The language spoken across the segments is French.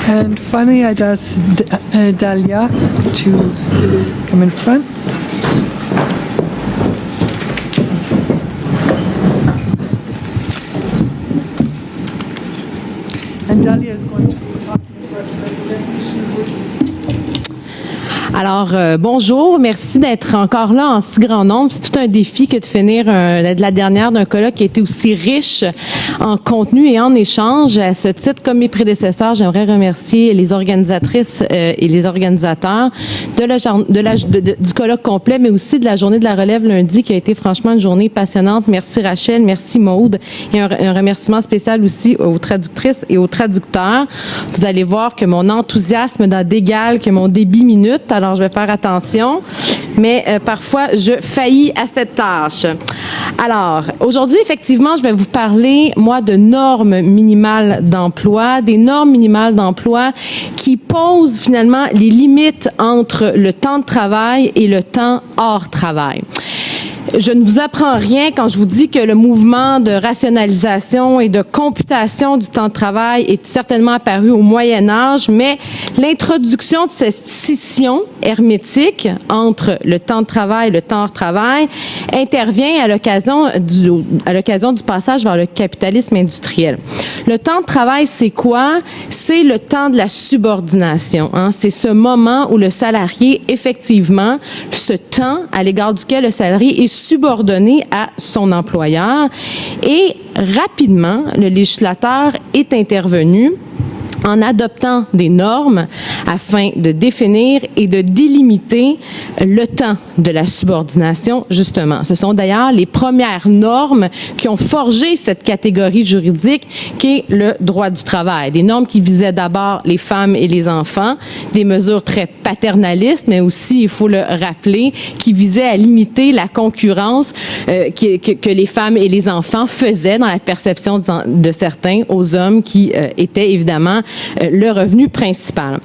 And finally, I'd ask Dalia to come in front. And Dalia is going to be talking to us about the definition of working. Alors, bonjour. Merci d'être encore là en si grand nombre. C'est tout un défi que de finir de la dernière d'un colloque qui a été aussi riche en contenu et en échange. À ce titre, comme mes prédécesseurs, j'aimerais remercier les organisatrices et les organisateurs du colloque complet, mais aussi de la journée de la relève lundi, qui a été franchement une journée passionnante. Merci Rachel, merci Maude. Et un remerciement spécial aussi aux traductrices et aux traducteurs. Vous allez voir que mon enthousiasme n'a d'égal que mon débit minute. Alors, je vais faire attention, mais parfois, je faillis à cette tâche. Alors, aujourd'hui, effectivement, je vais vous parler, moi, de normes minimales d'emploi, des normes minimales d'emploi qui posent finalement les limites entre le temps de travail et le temps hors travail. Je ne vous apprends rien quand je vous dis que le mouvement de rationalisation et de computation du temps de travail est certainement apparu au Moyen Âge, mais l'introduction de cette scission hermétique entre le temps de travail et le temps hors travail intervient à l'occasion du passage vers le capitalisme industriel. Le temps de travail, c'est quoi? C'est le temps de la subordination. C'est ce moment où le salarié, effectivement, ce temps à l'égard duquel le salarié est subordonné à son employeur. Et rapidement, le législateur est intervenu en adoptant des normes afin de définir et de délimiter le temps de la subordination, justement. Ce sont d'ailleurs les premières normes qui ont forgé cette catégorie juridique qui est le droit du travail. Des normes qui visaient d'abord les femmes et les enfants, des mesures très paternalistes, mais aussi, il faut le rappeler, qui visaient à limiter la concurrence que les femmes et les enfants faisaient dans la perception de certains aux hommes qui étaient évidemment le revenu principal.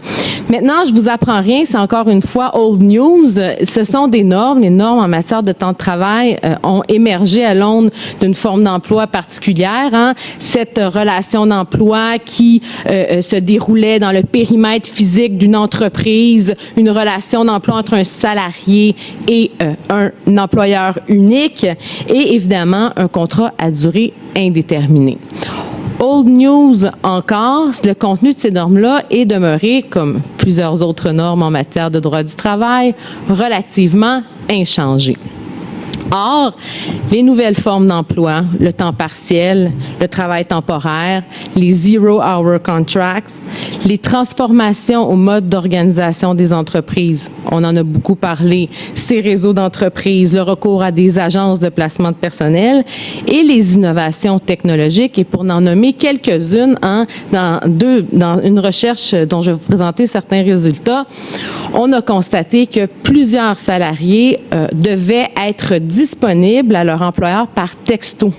Maintenant, je vous apprends rien, c'est encore une fois old news. Ce sont des normes. Les normes en matière de temps de travail ont émergé à l'aune d'une forme d'emploi particulière. Cette relation d'emploi qui se déroulait dans le périmètre physique d'une entreprise, une relation d'emploi entre un salarié et un employeur unique et évidemment un contrat à durée indéterminée. Old news encore, le contenu de ces normes-là est demeuré, comme plusieurs autres normes en matière de droit du travail, relativement inchangé. Or, les nouvelles formes d'emploi, le temps partiel, le travail temporaire, les zero-hour contracts, les transformations au mode d'organisation des entreprises, on en a beaucoup parlé, ces réseaux d'entreprises, le recours à des agences de placement de personnel et les innovations technologiques. Et pour en nommer quelques-unes, dans une recherche dont je vais vous présenter certains résultats, on a constaté que plusieurs salariés devaient être disponibles à leur employeur par texto.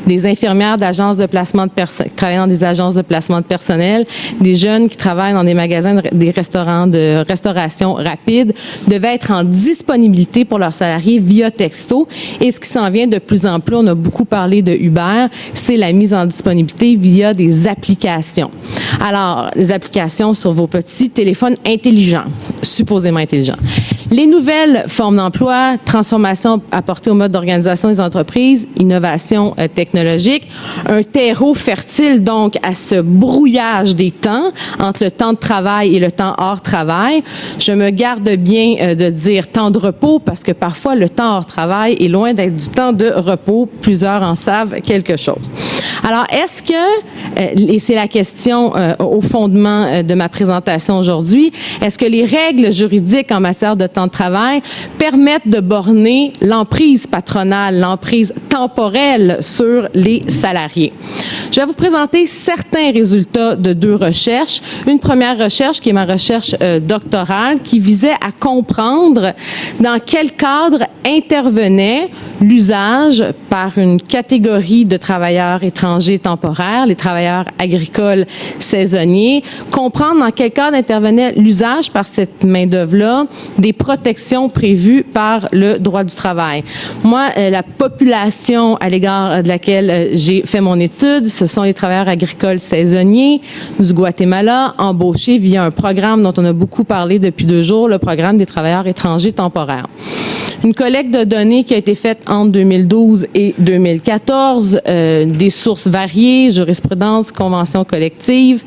Des infirmières d'agences de placement de personnel, qui travaillent dans des agences de placement de personnel, des jeunes qui travaillent dans des magasins, des restaurants de restauration rapide, devaient être en disponibilité pour leurs salariés via texto. Et ce qui s'en vient de plus en plus, on a beaucoup parlé de Uber, c'est la mise en disponibilité via des applications. Alors, les applications sur vos petits téléphones intelligents, supposément intelligents. Les nouvelles formes d'emploi, transformation apportée au mode d'organisation des entreprises, innovation technologique, un terreau fertile donc à ce brouillage des temps entre le temps de travail et le temps hors travail. Je me garde bien de dire temps de repos parce que parfois le temps hors travail est loin d'être du temps de repos. Plusieurs en savent quelque chose. Alors, est-ce que, et c'est la question au fondement de ma présentation aujourd'hui, est-ce que les règles juridiques en matière de temps de travail permettent de borner l'emprise patronale, l'emprise temporelle sur les salariés? Je vais vous présenter certains résultats de deux recherches. Une première recherche qui est ma recherche doctorale qui visait à comprendre dans quel cadre intervenait l'usage par une catégorie de travailleurs étrangers temporaires, les travailleurs agricoles saisonniers, comprendre dans quel cas intervenait l'usage par cette main-d'œuvre-là des protections prévues par le droit du travail. Moi, la population à l'égard de laquelle j'ai fait mon étude, ce sont les travailleurs agricoles saisonniers du Guatemala, embauchés via un programme dont on a beaucoup parlé depuis 2 jours, le programme des travailleurs étrangers temporaires. Une collecte de données qui a été faite entre 2012 et 2014, des sources variées, jurisprudence, conventions collectives,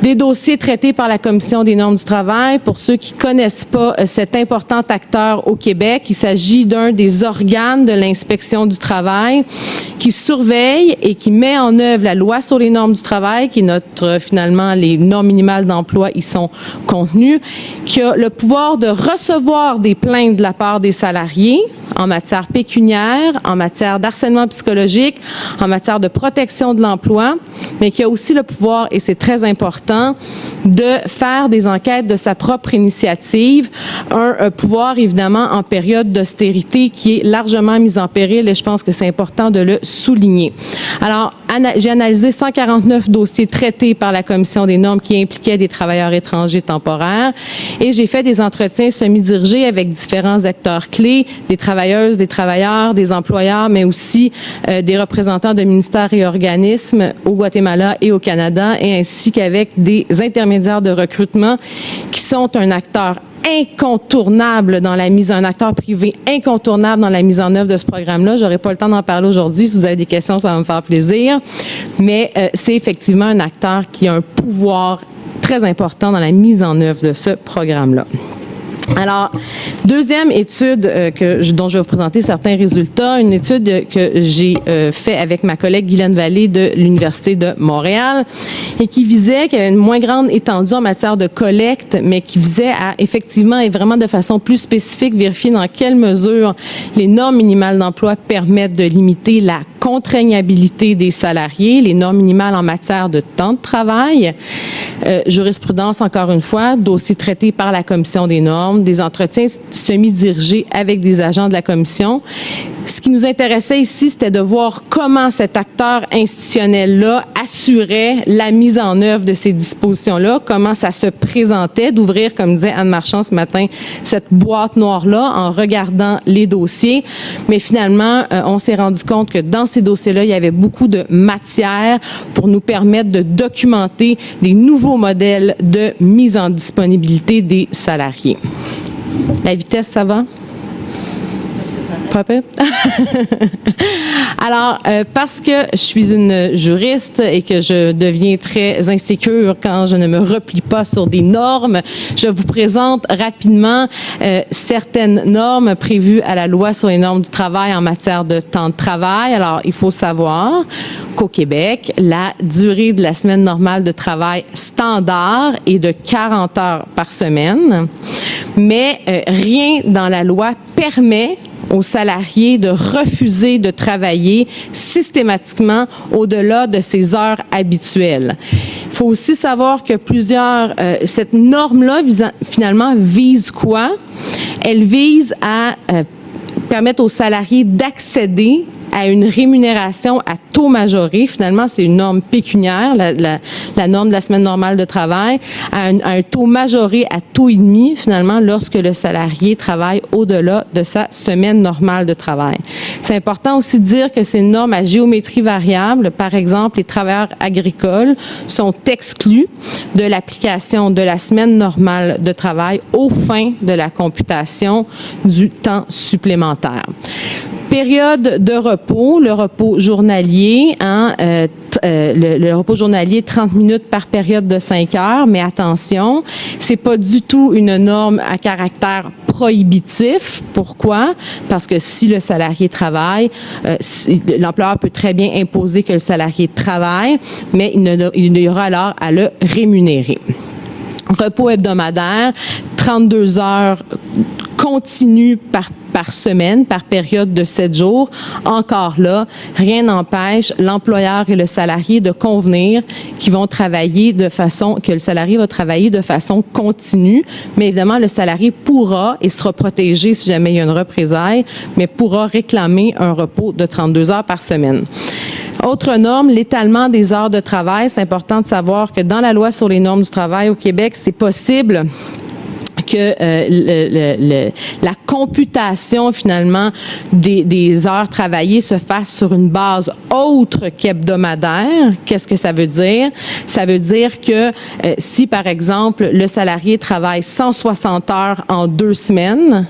des dossiers traités par la Commission des normes du travail. Pour ceux qui connaissent pas cet important acteur au Québec, il s'agit d'un des organes de l'inspection du travail qui surveille et qui met en œuvre la loi sur les normes du travail, qui est notre, finalement, les normes minimales d'emploi y sont contenues, qui a le pouvoir de recevoir des plaintes de la part des salariés en matière pécuniaire, en matière d'harcèlement psychologique, en matière de protection de l'emploi, mais qui a aussi le pouvoir, et c'est très important, de faire des enquêtes de sa propre initiative, un pouvoir évidemment en période d'austérité qui est largement mis en péril, et je pense que c'est important de le souligner. Alors, j'ai analysé 149 dossiers traités par la Commission des normes qui impliquaient des travailleurs étrangers temporaires, et j'ai fait des entretiens semi-dirigés avec différents acteurs clés, des travailleuses, des travailleurs, des employeurs, mais aussi des représentants de ministères et organismes au Guatemala et au Canada, et ainsi qu'avec des intermédiaires de recrutement qui sont un acteur incontournable dans la mise, un acteur privé incontournable dans la mise en œuvre de ce programme-là. J'aurais pas le temps d'en parler aujourd'hui. Si vous avez des questions, ça va me faire plaisir. Mais c'est effectivement un acteur qui a un pouvoir très important dans la mise en œuvre de ce programme-là. Alors, deuxième étude dont je vais vous présenter certains résultats, une étude que j'ai fait avec ma collègue Guylaine Vallée de l'Université de Montréal et qui visait, qui avait une moins grande étendue en matière de collecte, mais qui visait à effectivement et vraiment de façon plus spécifique vérifier dans quelle mesure les normes minimales d'emploi permettent de limiter la contraignabilité des salariés, les normes minimales en matière de temps de travail, jurisprudence encore une fois, dossier traité par la Commission des normes, des entretiens semi-dirigés avec des agents de la Commission. Ce qui nous intéressait ici, c'était de voir comment cet acteur institutionnel-là assurait la mise en œuvre de ces dispositions-là, comment ça se présentait, d'ouvrir, comme disait Anne Marchand ce matin, cette boîte noire-là en regardant les dossiers. Mais finalement, on s'est rendu compte que dans ces dossiers-là, il y avait beaucoup de matière pour nous permettre de documenter des nouveaux modèles de mise en disponibilité des salariés. La vitesse, ça va? Pas peu? Alors, parce que je suis une juriste et que je deviens très insécure quand je ne me replie pas sur des normes, je vous présente rapidement certaines normes prévues à la loi sur les normes du travail en matière de temps de travail. Alors, il faut savoir qu'au Québec, la durée de la semaine normale de travail standard est de 40 heures par semaine, mais rien dans la loi permet aux salariés de refuser de travailler systématiquement au-delà de ses heures habituelles. Il faut aussi savoir que cette norme-là, finalement, vise quoi? Elle vise à permettre aux salariés d'accéder à une rémunération à taux majoré. Finalement, c'est une norme pécuniaire, la norme de la semaine normale de travail, à un taux majoré à taux et demi, finalement, lorsque le salarié travaille au-delà de sa semaine normale de travail. C'est important aussi de dire que c'est une norme à géométrie variable. Par exemple, les travailleurs agricoles sont exclus de l'application de la semaine normale de travail aux fins de la computation du temps supplémentaire. Période de repos, le repos journalier, le repos journalier 30 minutes par période de 5 heures, mais attention, c'est pas du tout une norme à caractère prohibitif. Pourquoi? Parce que si le salarié travaille, l'employeur peut très bien imposer que le salarié travaille, mais il y aura alors à le rémunérer. Repos hebdomadaire, 32 heures continue par semaine, par période de 7 jours, encore là, rien n'empêche l'employeur et le salarié de convenir qu'ils vont travailler que le salarié va travailler de façon continue. Mais évidemment, le salarié pourra et sera protégé si jamais il y a une représaille, mais pourra réclamer un repos de 32 heures par semaine. Autre norme, l'étalement des heures de travail. C'est important de savoir que dans la loi sur les normes du travail au Québec, c'est possible que la computation finalement des heures travaillées se fasse sur une base autre qu'hebdomadaire. Qu'est-ce que ça veut dire? Ça veut dire que si, par exemple, le salarié travaille 160 heures en 2 semaines,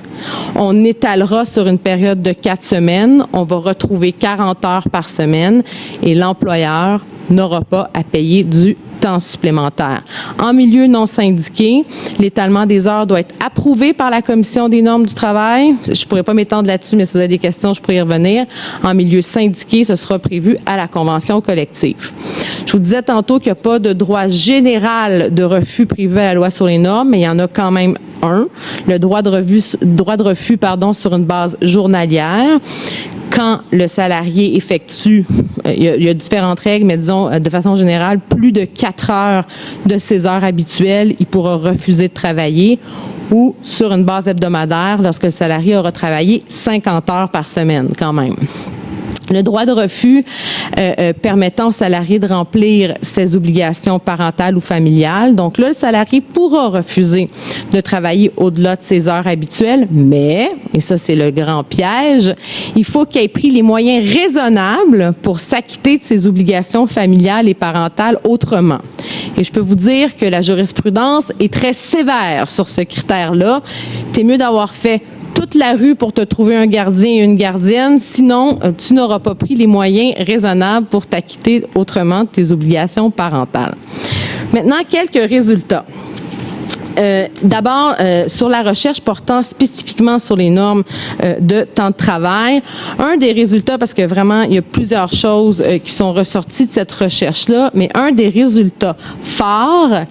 on étalera sur une période de 4 semaines, on va retrouver 40 heures par semaine et l'employeur n'aura pas à payer du temps supplémentaire. En milieu non syndiqué, l'étalement des heures doit être approuvé par la Commission des normes du travail. Je pourrais pas m'étendre là-dessus, mais si vous avez des questions, je pourrais y revenir. En milieu syndiqué, ce sera prévu à la convention collective. Je vous disais tantôt qu'il n'y a pas de droit général de refus prévu à la loi sur les normes, mais il y en a quand même un, le droit de refus sur une base journalière. Quand le salarié effectue, il y a différentes règles, mais disons de façon générale, plus de 4 heures de ses heures habituelles, il pourra refuser de travailler, ou sur une base hebdomadaire lorsque le salarié aura travaillé 50 heures par semaine quand même. Le droit de refus permettant au salarié de remplir ses obligations parentales ou familiales. Donc là, le salarié pourra refuser de travailler au-delà de ses heures habituelles, mais, et ça c'est le grand piège, il faut qu'il ait pris les moyens raisonnables pour s'acquitter de ses obligations familiales et parentales autrement. Et je peux vous dire que la jurisprudence est très sévère sur ce critère-là. C'est mieux d'avoir fait toute la rue pour te trouver un gardien et une gardienne, sinon tu n'auras pas pris les moyens raisonnables pour t'acquitter autrement de tes obligations parentales. Maintenant, quelques résultats. D'abord, sur la recherche portant spécifiquement sur les normes de temps de travail, un des résultats, parce que vraiment, il y a plusieurs choses qui sont ressorties de cette recherche-là, mais un des résultats forts,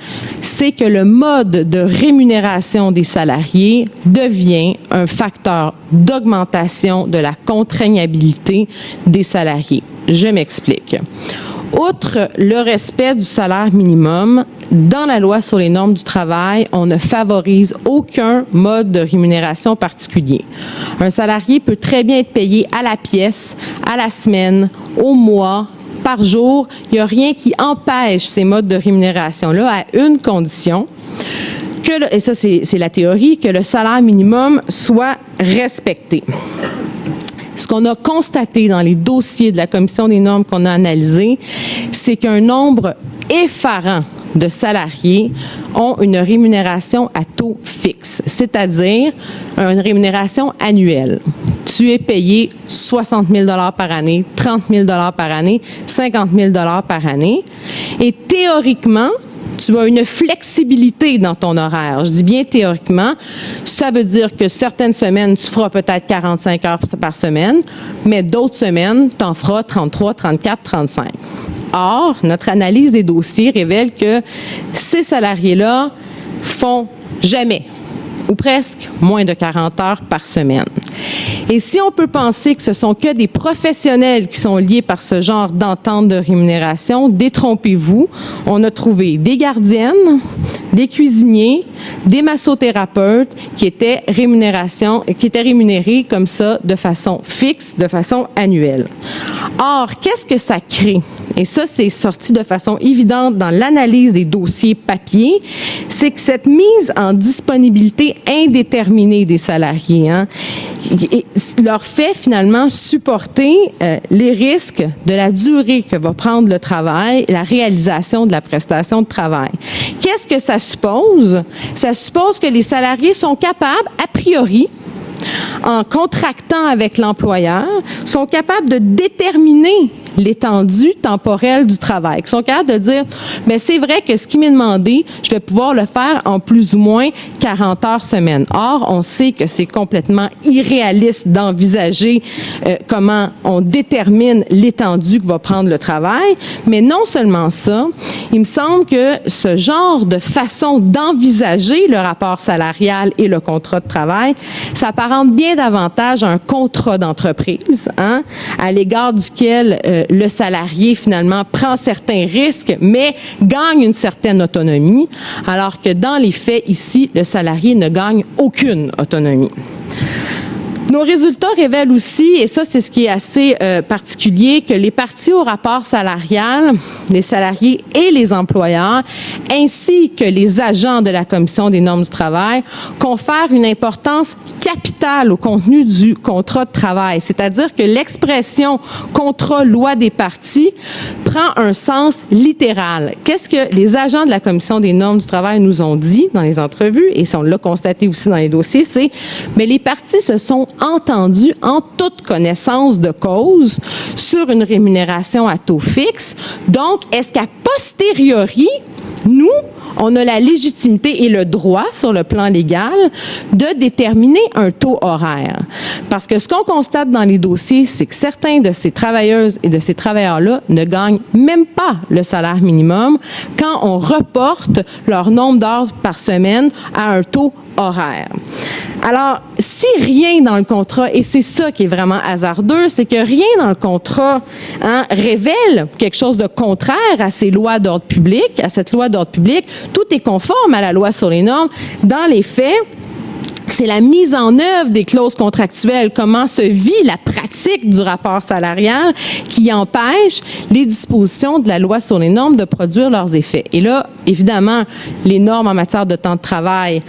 c'est que le mode de rémunération des salariés devient un facteur d'augmentation de la contraignabilité des salariés. Je m'explique. Outre le respect du salaire minimum, dans la loi sur les normes du travail, on ne favorise aucun mode de rémunération particulier. Un salarié peut très bien être payé à la pièce, à la semaine, au mois, par jour. Il n'y a rien qui empêche ces modes de rémunération-là à une condition, et ça c'est la théorie, que le salaire minimum soit respecté. Ce qu'on a constaté dans les dossiers de la Commission des normes qu'on a analysés, c'est qu'un nombre effarant de salariés ont une rémunération à taux fixe, c'est-à-dire une rémunération annuelle. Tu es payé 60 000 $ par année, 30 000 $ par année, 50 000 $ par année. Et théoriquement, tu as une flexibilité dans ton horaire. Je dis bien théoriquement. Ça veut dire que certaines semaines, tu feras peut-être 45 heures par semaine, mais d'autres semaines, tu en feras 33, 34, 35. Or, notre analyse des dossiers révèle que ces salariés-là font jamais, ou presque, moins de 40 heures par semaine. Et si on peut penser que ce sont que des professionnels qui sont liés par ce genre d'entente de rémunération, détrompez-vous. On a trouvé des gardiennes, des cuisiniers, des massothérapeutes qui étaient rémunérés comme ça de façon fixe, de façon annuelle. Or, qu'est-ce que ça crée? Et ça, c'est sorti de façon évidente dans l'analyse des dossiers papier, c'est que cette mise en disponibilité indéterminée des salariés leur fait finalement supporter les risques de la durée que va prendre le travail et la réalisation de la prestation de travail. Qu'est-ce que ça suppose? Ça suppose que les salariés sont capables, a priori, en contractant avec l'employeur, sont capables de déterminer l'étendue temporelle du travail, qui sont capables de dire, mais c'est vrai que ce qui m'est demandé, je vais pouvoir le faire en plus ou moins 40 heures semaine. Or, on sait que c'est complètement irréaliste d'envisager comment on détermine l'étendue que va prendre le travail, mais non seulement ça, il me semble que ce genre de façon d'envisager le rapport salarial et le contrat de travail, ça apparente bien davantage à un contrat d'entreprise, hein, à l'égard duquel le salarié finalement prend certains risques, mais gagne une certaine autonomie, alors que dans les faits ici, le salarié ne gagne aucune autonomie. Nos résultats révèlent aussi, et ça c'est ce qui est assez particulier, que les parties au rapport salarial, les salariés et les employeurs, ainsi que les agents de la Commission des normes du travail, confèrent une importance capitale au contenu du contrat de travail. C'est-à-dire que l'expression « contrat loi des parties » prend un sens littéral. Qu'est-ce que les agents de la Commission des normes du travail nous ont dit dans les entrevues, et on l'a constaté aussi dans les dossiers, c'est « mais les parties se sont entendues en toute connaissance de cause sur une rémunération à taux fixe. Donc, est-ce qu'à posteriori, nous, on a la légitimité et le droit, sur le plan légal, de déterminer un taux horaire. Parce que ce qu'on constate dans les dossiers, c'est que certains de ces travailleuses et de ces travailleurs-là ne gagnent même pas le salaire minimum quand on reporte leur nombre d'heures par semaine à un taux horaire. Alors, si rien dans le contrat, et c'est ça qui est vraiment hasardeux, c'est que rien dans le contrat révèle quelque chose de contraire à ces lois d'ordre public, à cette loi d'ordre public, tout est conforme à la loi sur les normes. Dans les faits, c'est la mise en œuvre des clauses contractuelles, comment se vit la pratique du rapport salarial qui empêche les dispositions de la loi sur les normes de produire leurs effets. Et là, évidemment, les normes en matière de temps de travail,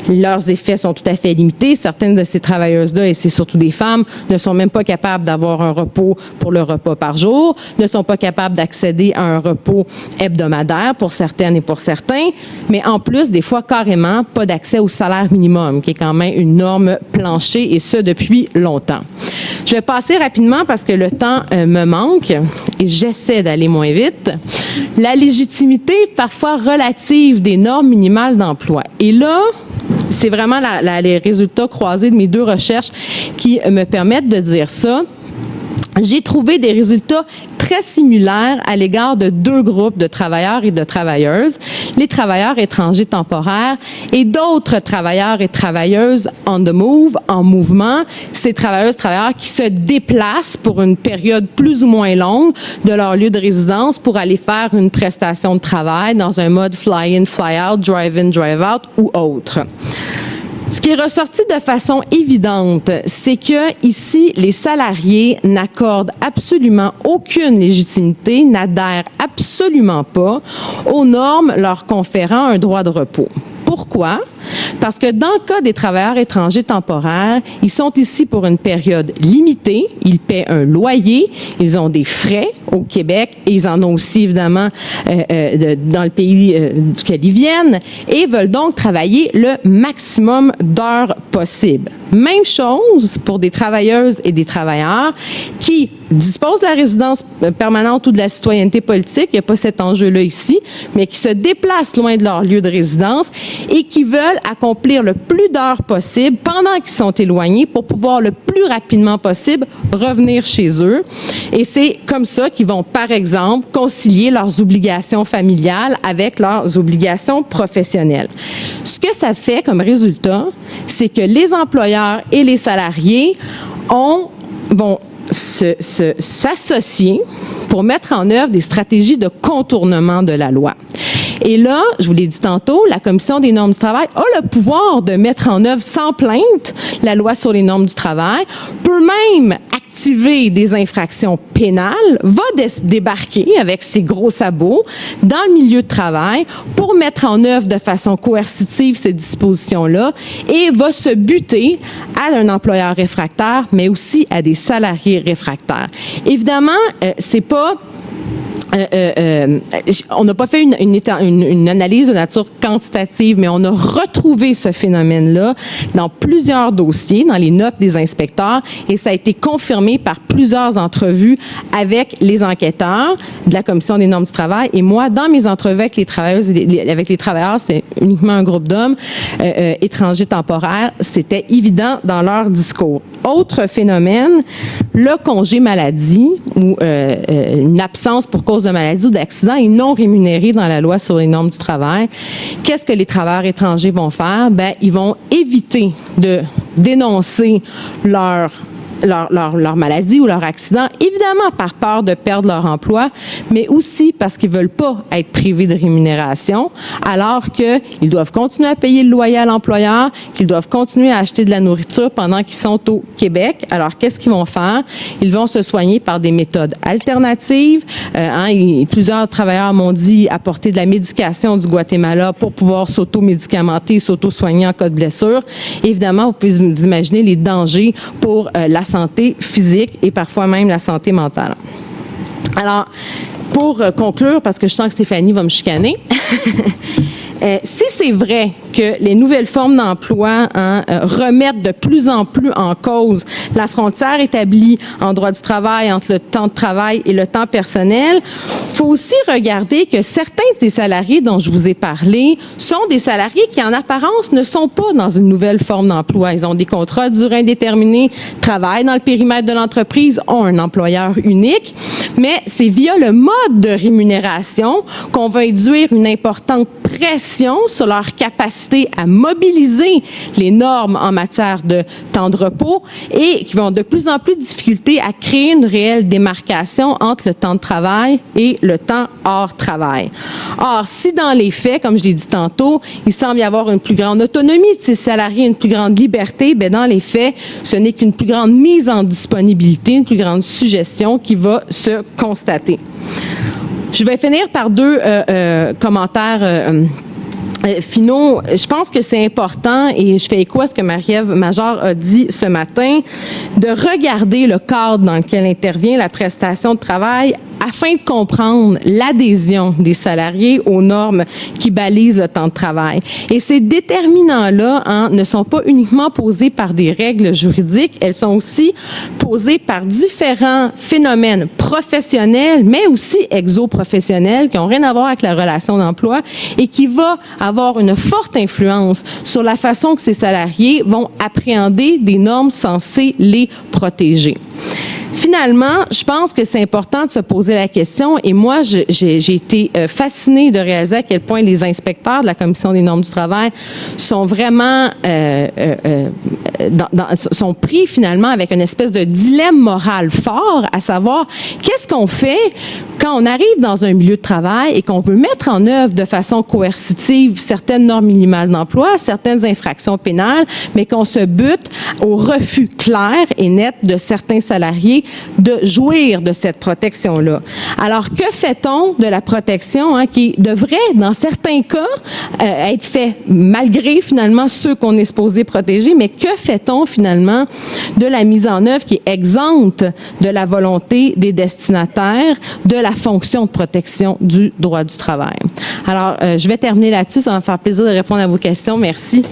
leurs effets sont tout à fait limités. Certaines de ces travailleuses-là, et c'est surtout des femmes, ne sont même pas capables d'avoir un repos pour le repas par jour, ne sont pas capables d'accéder à un repos hebdomadaire pour certaines et pour certains, mais en plus, des fois, carrément, pas d'accès au salaire minimum, qui est quand même une norme planchée, et ce, depuis longtemps. Je vais passer rapidement parce que le temps me manque et j'essaie d'aller moins vite. La légitimité parfois relative des normes minimales d'emploi. Et là, c'est vraiment les résultats croisés de mes deux recherches qui me permettent de dire ça. J'ai trouvé des résultats très similaires à l'égard de deux groupes de travailleurs et de travailleuses, les travailleurs étrangers temporaires et d'autres travailleurs et travailleuses on the move, en mouvement, ces travailleurs qui se déplacent pour une période plus ou moins longue de leur lieu de résidence pour aller faire une prestation de travail dans un mode fly-in, fly-out, drive-in, drive-out ou autre. Ce qui est ressorti de façon évidente, c'est que ici, les salariés n'accordent absolument aucune légitimité, n'adhèrent absolument pas aux normes leur conférant un droit de repos. Pourquoi? Parce que dans le cas des travailleurs étrangers temporaires, ils sont ici pour une période limitée, ils paient un loyer, ils ont des frais au Québec et ils en ont aussi évidemment dans le pays duquel ils viennent et veulent donc travailler le maximum d'heures possible. Même chose pour des travailleuses et des travailleurs qui disposent de la résidence permanente ou de la citoyenneté politique, il n'y a pas cet enjeu-là ici, mais qui se déplacent loin de leur lieu de résidence et qui veulent accomplir le plus d'heures possible pendant qu'ils sont éloignés pour pouvoir le plus rapidement possible revenir chez eux. Et c'est comme ça qu'ils vont, par exemple, concilier leurs obligations familiales avec leurs obligations professionnelles. Ce que ça fait comme résultat, c'est que les employeurs et les salariés vont s'associer pour mettre en œuvre des stratégies de contournement de la loi. Et là, je vous l'ai dit tantôt, la Commission des normes du travail a le pouvoir de mettre en œuvre sans plainte la loi sur les normes du travail, peut même activer des infractions pénales, va débarquer avec ses gros sabots dans le milieu de travail pour mettre en œuvre de façon coercitive ces dispositions-là et va se buter à un employeur réfractaire, mais aussi à des salariés réfractaires. Évidemment, c'est pas on n'a pas fait une analyse de nature quantitative, mais on a retrouvé ce phénomène-là dans plusieurs dossiers, dans les notes des inspecteurs, et ça a été confirmé par plusieurs entrevues avec les enquêteurs de la Commission des normes du travail. Et moi, dans mes entrevues avec les travailleuses, avec les travailleurs, c'est uniquement un groupe d'hommes étrangers temporaires, c'était évident dans leur discours. Autre phénomène, le congé maladie ou une absence pour cause de maladie ou d'accident est non rémunéré dans la loi sur les normes du travail. Qu'est-ce que les travailleurs étrangers vont faire? Ben, ils vont éviter de dénoncer leur maladie ou leur accident, évidemment par peur de perdre leur emploi, mais aussi parce qu'ils veulent pas être privés de rémunération, alors qu'ils doivent continuer à payer le loyer à l'employeur, qu'ils doivent continuer à acheter de la nourriture pendant qu'ils sont au Québec. Alors, qu'est-ce qu'ils vont faire? Ils vont se soigner par des méthodes alternatives. Plusieurs travailleurs m'ont dit apporter de la médication du Guatemala pour pouvoir s'auto-médicamenter, s'auto-soigner en cas de blessure. Évidemment, vous pouvez vous imaginer les dangers pour la santé physique et parfois même la santé mentale. Alors, pour conclure, parce que je sens que Stéphanie va me chicaner, si c'est vrai que les nouvelles formes d'emploi remettent de plus en plus en cause la frontière établie en droit du travail entre le temps de travail et le temps personnel, faut aussi regarder que certains des salariés dont je vous ai parlé sont des salariés qui, en apparence, ne sont pas dans une nouvelle forme d'emploi. Ils ont des contrats à durée indéterminée, travaillent dans le périmètre de l'entreprise, ont un employeur unique, mais c'est via le mode de rémunération qu'on va induire une importante pression sur leur capacité à mobiliser les normes en matière de temps de repos et qui vont de plus en plus de difficultés à créer une réelle démarcation entre le temps de travail et le temps hors travail. Or, si dans les faits, comme je l'ai dit tantôt, il semble y avoir une plus grande autonomie de ces salariés, une plus grande liberté, ben dans les faits, ce n'est qu'une plus grande mise en disponibilité, une plus grande suggestion qui va se constater. Je vais finir par deux commentaires finaux. Je pense que c'est important, et je fais écho à ce que Marie-Ève Major a dit ce matin, de regarder le cadre dans lequel intervient la prestation de travail afin de comprendre l'adhésion des salariés aux normes qui balisent le temps de travail. Et ces déterminants-là ne sont pas uniquement posés par des règles juridiques, elles sont aussi posées par différents phénomènes professionnels, mais aussi exoprofessionnels, qui n'ont rien à voir avec la relation d'emploi et qui va avoir une forte influence sur la façon que ces salariés vont appréhender des normes censées les protéger. Finalement, je pense que c'est important de se poser la question, et moi, j'ai été fascinée de réaliser à quel point les inspecteurs de la Commission des normes du travail sont vraiment sont pris finalement avec une espèce de dilemme moral fort, à savoir qu'est-ce qu'on fait quand on arrive dans un milieu de travail et qu'on veut mettre en œuvre de façon coercitive certaines normes minimales d'emploi, certaines infractions pénales, mais qu'on se bute au refus clair et net de certains salariés de jouir de cette protection-là. Alors, que fait-on de la protection qui devrait, dans certains cas, être fait malgré finalement ceux qu'on est supposé protéger, mais que fait-on finalement de la mise en œuvre qui est exempte de la volonté des destinataires de la fonction de protection du droit du travail? Alors, je vais terminer là-dessus. Ça va me faire plaisir de répondre à vos questions. Merci.